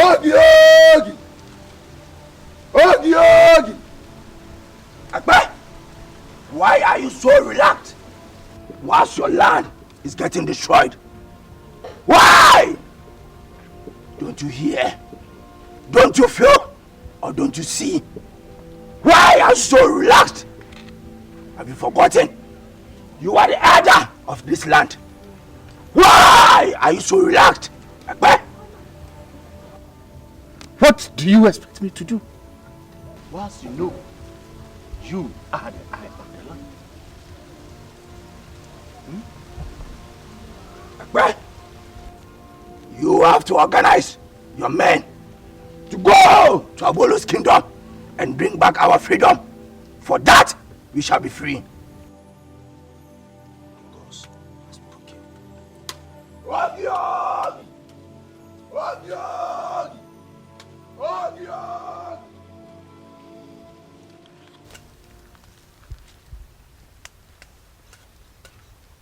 Ogyogi! Ogyogi! Akbar, why are you so relaxed whilst your land is getting destroyed? Why? Don't you hear? Don't you feel? Or don't you see? Why are you so relaxed? Have you forgotten? You are the elder of this land. Why are you so relaxed? Akbar? What do you expect me to do? Whilst you know you are the eye of the land. Akbar, you have to organize your men to go to Abolo's kingdom and bring back our freedom. For that, we shall be free. Ogyogi! Ogyogi! Ogyogi!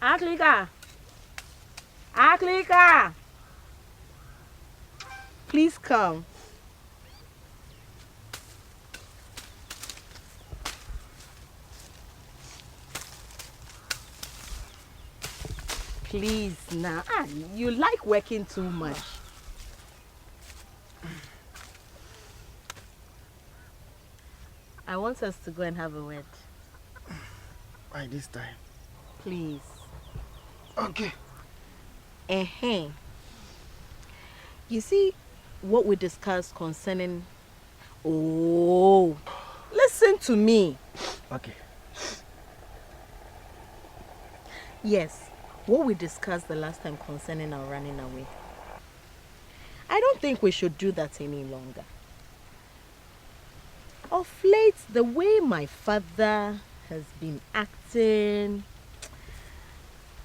Aklika! Aklika! Please come. Please now. You like working too much. I want us to go and have a word. By this time. Please. Okay. You see what we discussed concerning... Oh, listen to me. Okay. Yes, what we discussed the last time concerning our running away. I don't think we should do that any longer. Of late, the way my father has been acting,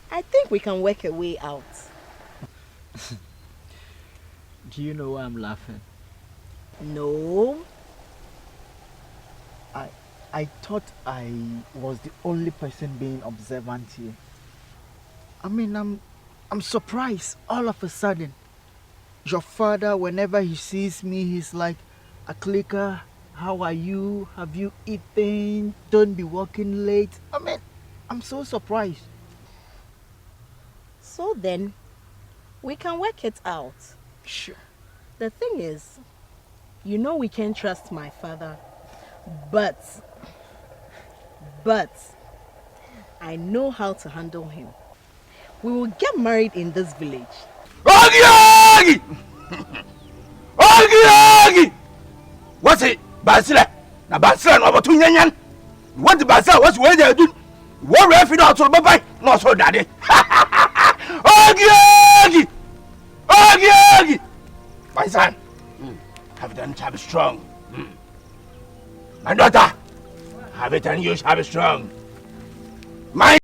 I think we can work a way out. Do you know why I'm laughing? No. I thought I was the only person being observant here. I mean, I'm surprised all of a sudden. Your father, whenever he sees me, he's like, Aklika, how are you? Have you eaten? Don't be working late. I mean, I'm so surprised. So then, we can work it out. Sure. The thing is, you know we can't trust my father, but I know how to handle him. We will get married in this village. Ogyogi! Ogyogi! What's it? Basila? Na Basila no botu nyanyan. What the Basila was where they do? What refi no to bye no so daddy. Ogyogi! Ogyogi! My son, have done to be strong. My daughter, have it and you shall be strong. My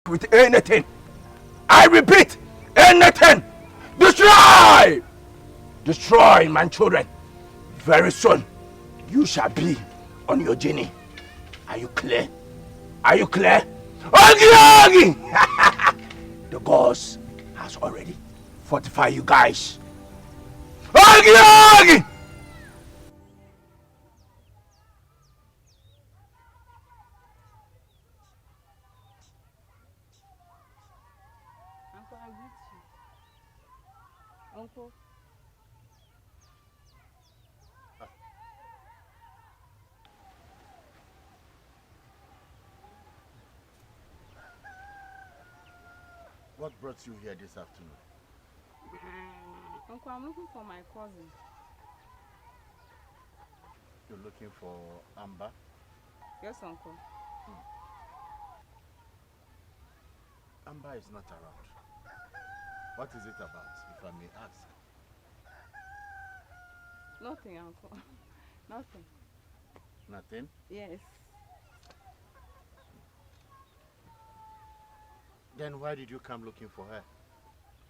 with anything. I repeat, anything. Destroy! Destroy my children. Very soon, you shall be on your journey. Are you clear? Are you clear? Ogyogi! The gods has already fortified you guys. Ogyogi! Uncle, I greet you. Uncle. What brought you here this afternoon? Uncle, I'm looking for my cousin. You're looking for Amber? Yes, uncle. Amber is not around. What is it about, if I may ask? Nothing, uncle. Nothing. Nothing? Yes. Then why did you come looking for her?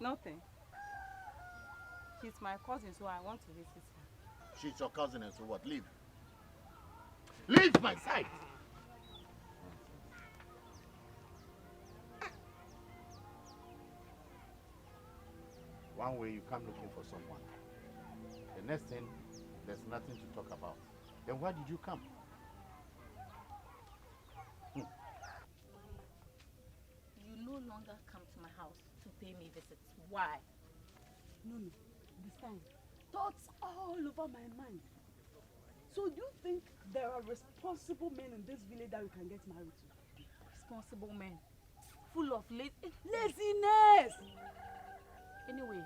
Nothing. She's my cousin, so I want to visit her. She's your cousin, and so what? Leave. Leave my side! One way you come looking for someone. The next thing, there's nothing to talk about. Then why did you come? You no longer come to my house to pay me visits. Why? No, this time, thoughts all over my mind. So do you think there are responsible men in this village that we can get married to? Responsible men. Full of laziness! Anyway,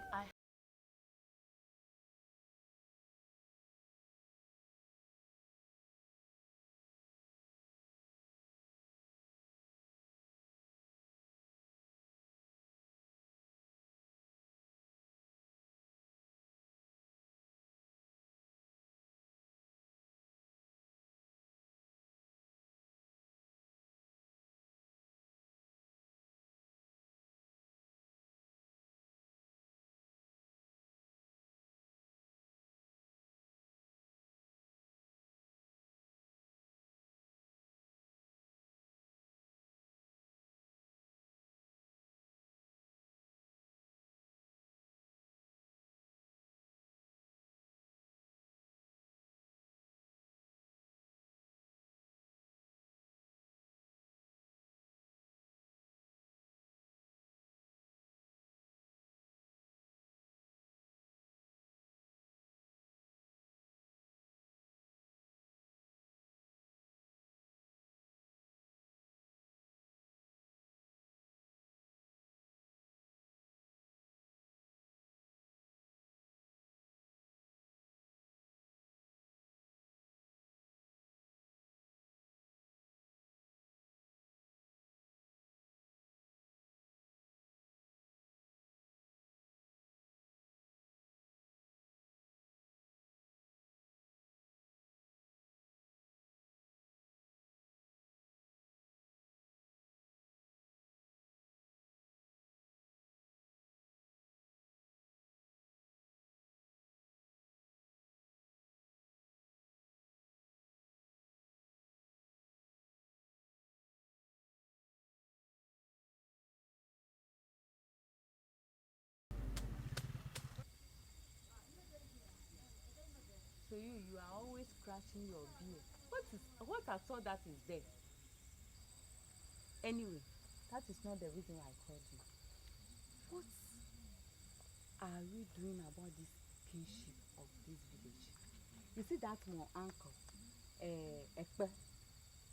So you are always scratching your beard. What at all that is there? Anyway, that is not the reason why I called you. What are we doing about this kinship of this village? You see that my uncle, Ekpe,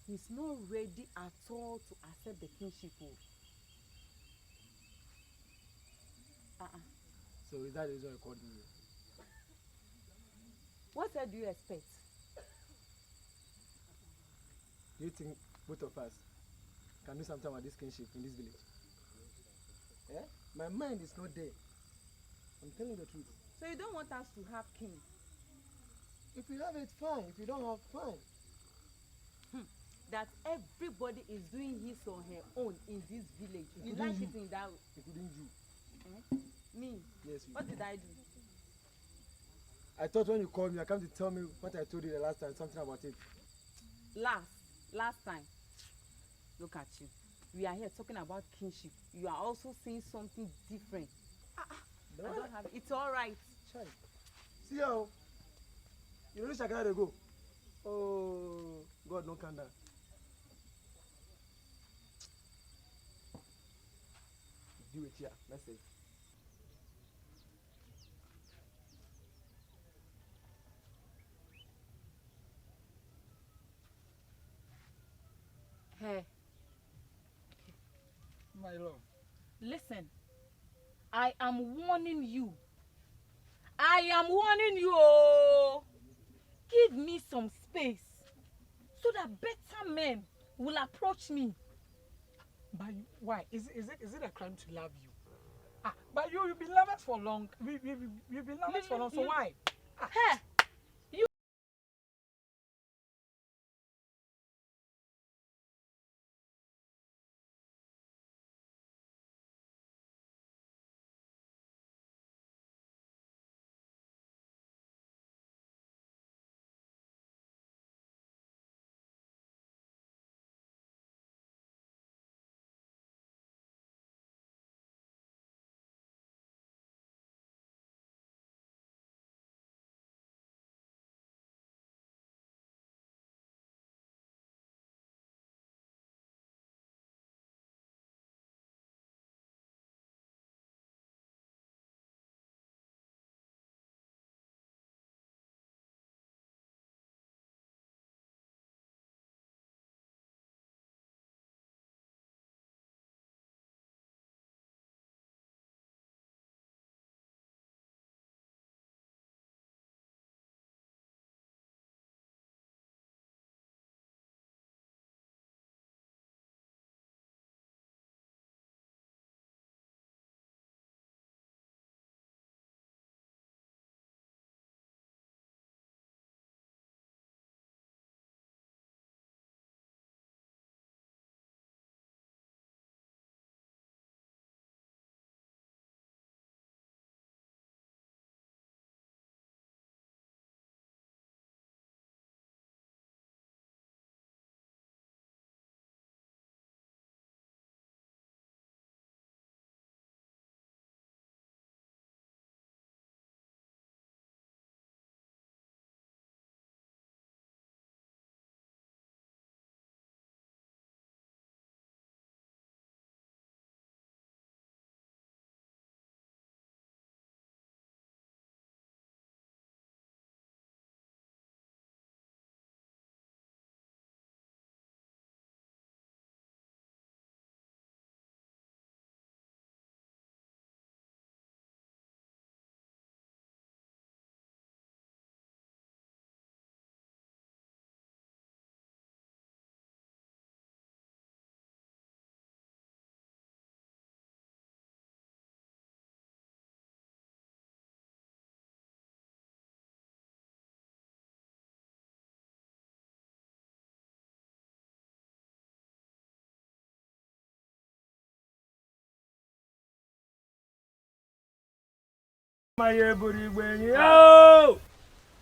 he's not ready at all to accept the kinship. So is that the reason you called me? What else do you expect? Do you think both of us can do something about this kinship in this village? Yeah? My mind is not there. I'm telling you the truth. So you don't want us to have king? If you have it, fine. If you don't have, fine. That everybody is doing his or her own in this village. You like it in that way? Including you. Me? Yes, you. What did I do? I thought when you called me, I come to tell me what I told you the last time, something about it. Last time. Look at you. We are here talking about kinship. You are also saying something different. I don't have it. It's all right. Child. See how you know this I gotta go. Oh, God, no can that. Do it here. Message. Hey. My love. Listen. I am warning you. Oh. Give me some space. space so that better men will approach me. But why? Is it a crime to love you? But you've been lovers for long. You've been lovers for long, so why? Hey, you.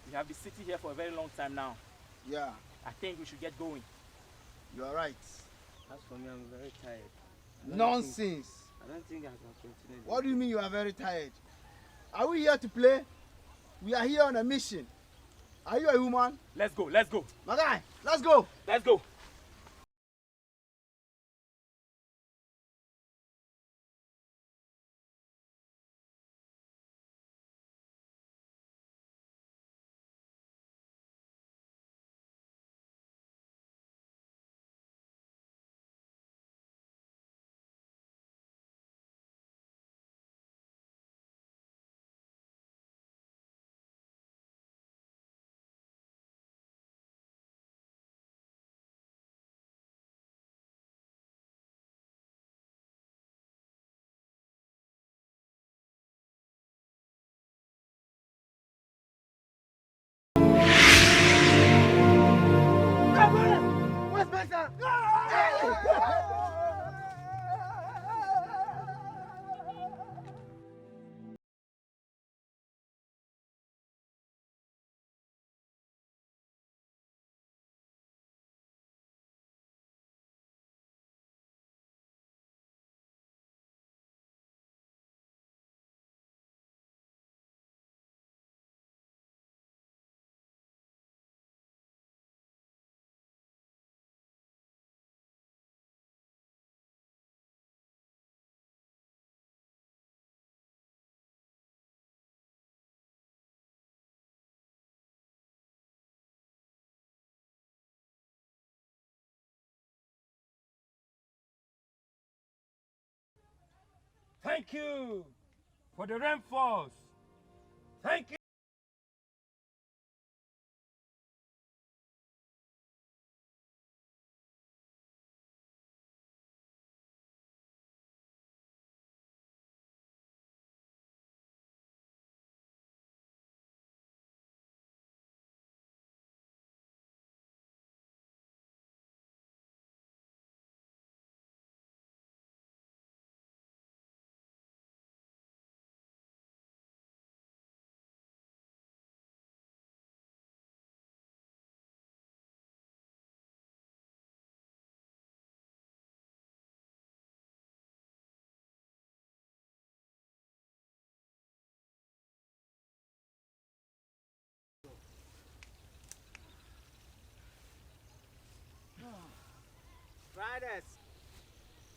You have been sitting here for a very long time now. Yeah, I think we should get going. you are right. As for me, I'm very tired. Nonsense. I don't think I can continue. What do you mean you are very tired? Are we here to play? We are here on a mission. Are you a woman? Let's go, let's go. My guy, let's go. Let's go. Where's my son? Thank you for the rainfalls. Thank you.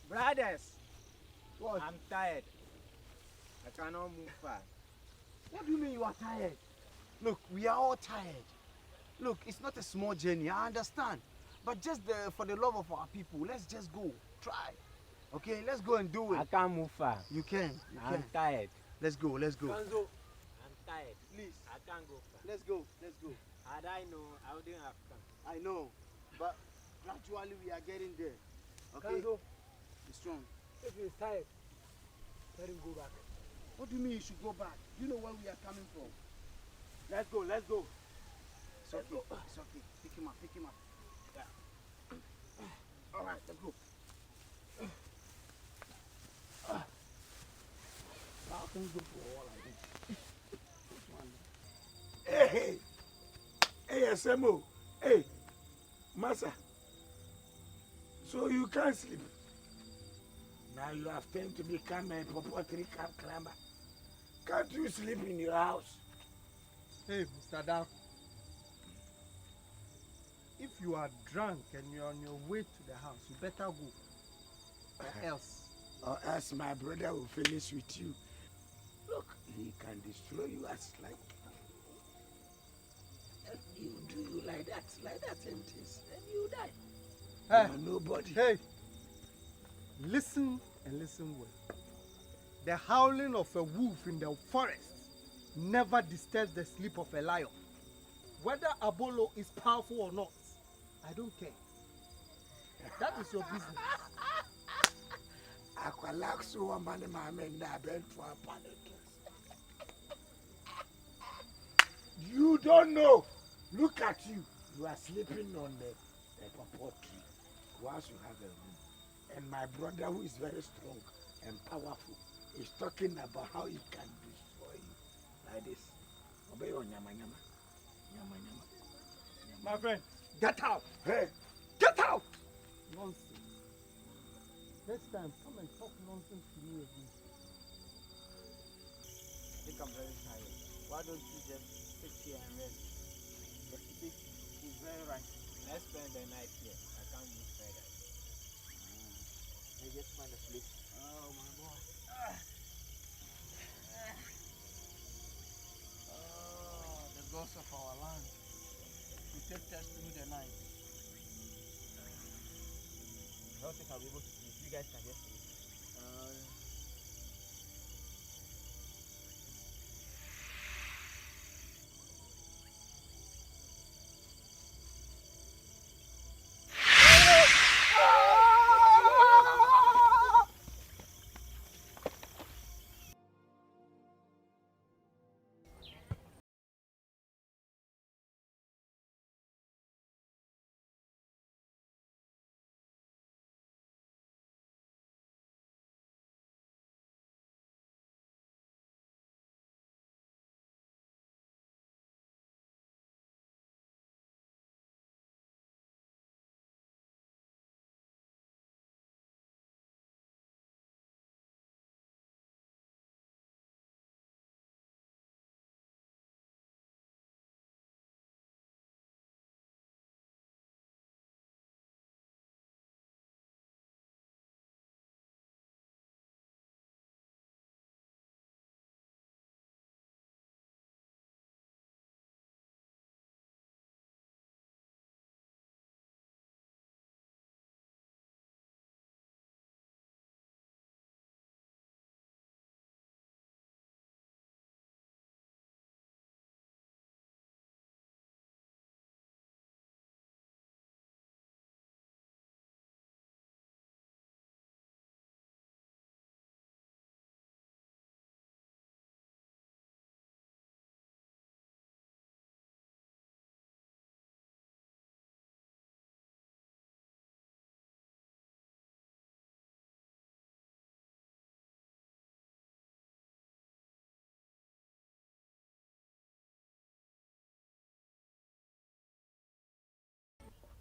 Brothers, What? I'm tired. I cannot move fast. What do you mean you are tired? Look, we are all tired. Look, it's not a small journey, I understand. But just for the love of our people, let's just go. Try. Okay, let's go and do it. I can't move fast. You can. I'm tired. Let's go, let's go. I'm tired. Please. I can't go fast. Let's go, let's go. Had I know, I wouldn't have come. I know, but gradually we are getting there. Okay? Kanzo, Be strong. if he's tired, let him go back. What do you mean you should go back? You know where we are coming from. Let's go, let's go. It's okay, it's okay. Pick him up, pick him up. Yeah. All right, let's go. How can you go for all like this? Hey, hey, SMO. Hey, Massa. So you can't sleep. Now you have time to become a property camp climber. Can't you sleep in your house? Hey, Mr. Dow. If you are drunk and you're on your way to the house, you better go. Or else my brother will finish with you. Look, he can destroy you as like. And he will do you like that and things, and you die. Hey, you are nobody. Hey, listen and listen well. The howling of a wolf in the forest never disturbs the sleep of a lion. Whether Abolo is powerful or not, I don't care. That is your business. You don't know. Look at you. You are sleeping on the pawpaw tree whilst you have a room. And my brother, who is very strong and powerful, is talking about how he can destroy you like this. Obey your nyama nyama. Nyama nyama. My friend, get out. Hey, get out. Nonsense. Next time, come and talk nonsense to me again. I think I'm very tired. Why don't you just sit here and rest? But you see, he's very right. Let's spend the night here. I can't move further. Let's just find a place. Oh, my boy. Oh, the ghost of our land. Protect us through the night. I don't think I'll be able to sleep. You guys can just sleep.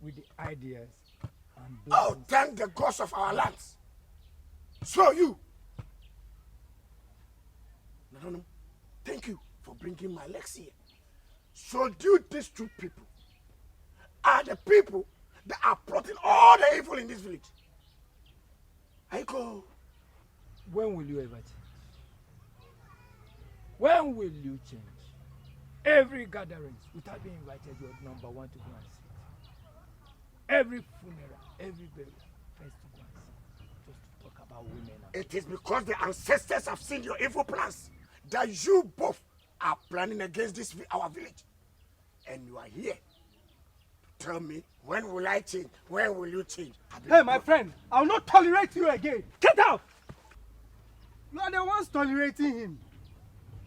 With the ideas and oh, thank the gods of our lands. So you, no, thank you for bringing my legs here. So you, these two people, are the people that are plotting all the evil in this village. Aiko. When will you ever change? When will you change? Every gathering, without being invited, you're number one to go and sit. Every funeral, every burial, first to go and sit. Just to talk about women. It is because the ancestors have seen your evil plans that you both are planning against this our village. And you are here to tell me, when will I change? When will you change? Hey, my friend, I will not tolerate you again. Get out! You are the ones tolerating him.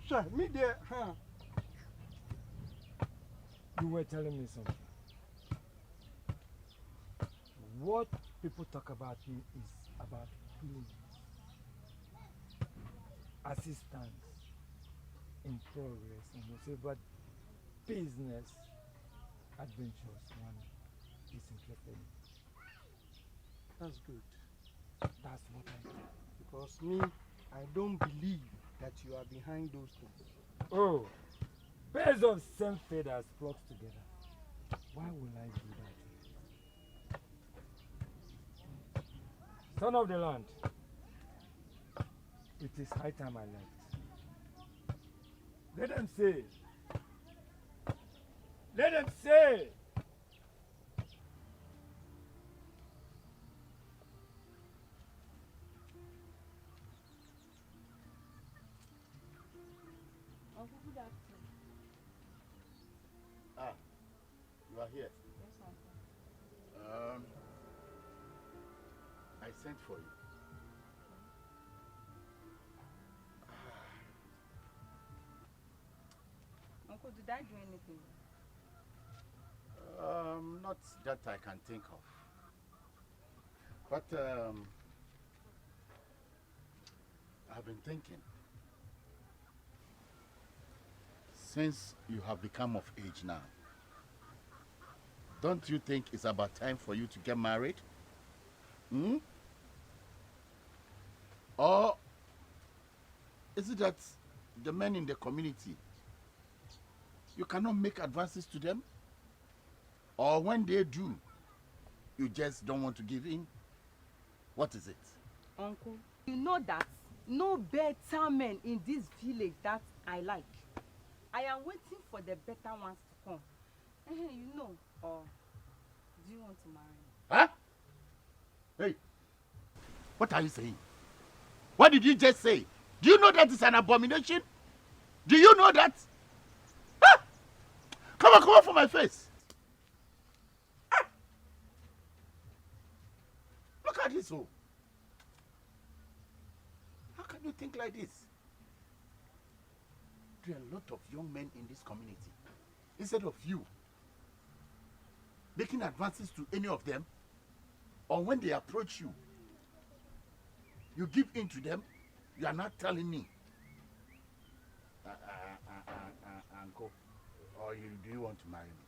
Sure, me there, huh? You were telling me something. What people talk about me is about healing, assistance in progress, and you say, but business adventures one is interested in. That's good. That's what I do. Because me, I don't believe that you are behind those things. Oh, birds of same feathers flock together. Why will I do that? Son of the land, it is high time I left. Let them say. Let them say. Uncle, good afternoon. Ah, you are here. Yes, Uncle. I sent for you. Uncle, did I do anything? Not that I can think of. But I've been thinking. Since you have become of age now, don't you think it's about time for you to get married? Hmm? Or is it that the men in the community, you cannot make advances to them? Or when they do, you just don't want to give in? What is it? Uncle, you know that no better men in this village that I like. I am waiting for the better ones to come. You know, or do you want to marry me? Huh? Hey, what are you saying? What did you just say? Do you know that is an abomination? Do you know that? Huh? Come on for my face. Ah. Look at this. Oh. How can you think like this? There are a lot of young men in this community. Instead of you making advances to any of them, or when they approach you, you give in to them, you are not telling me. Uncle, or do you want to marry me?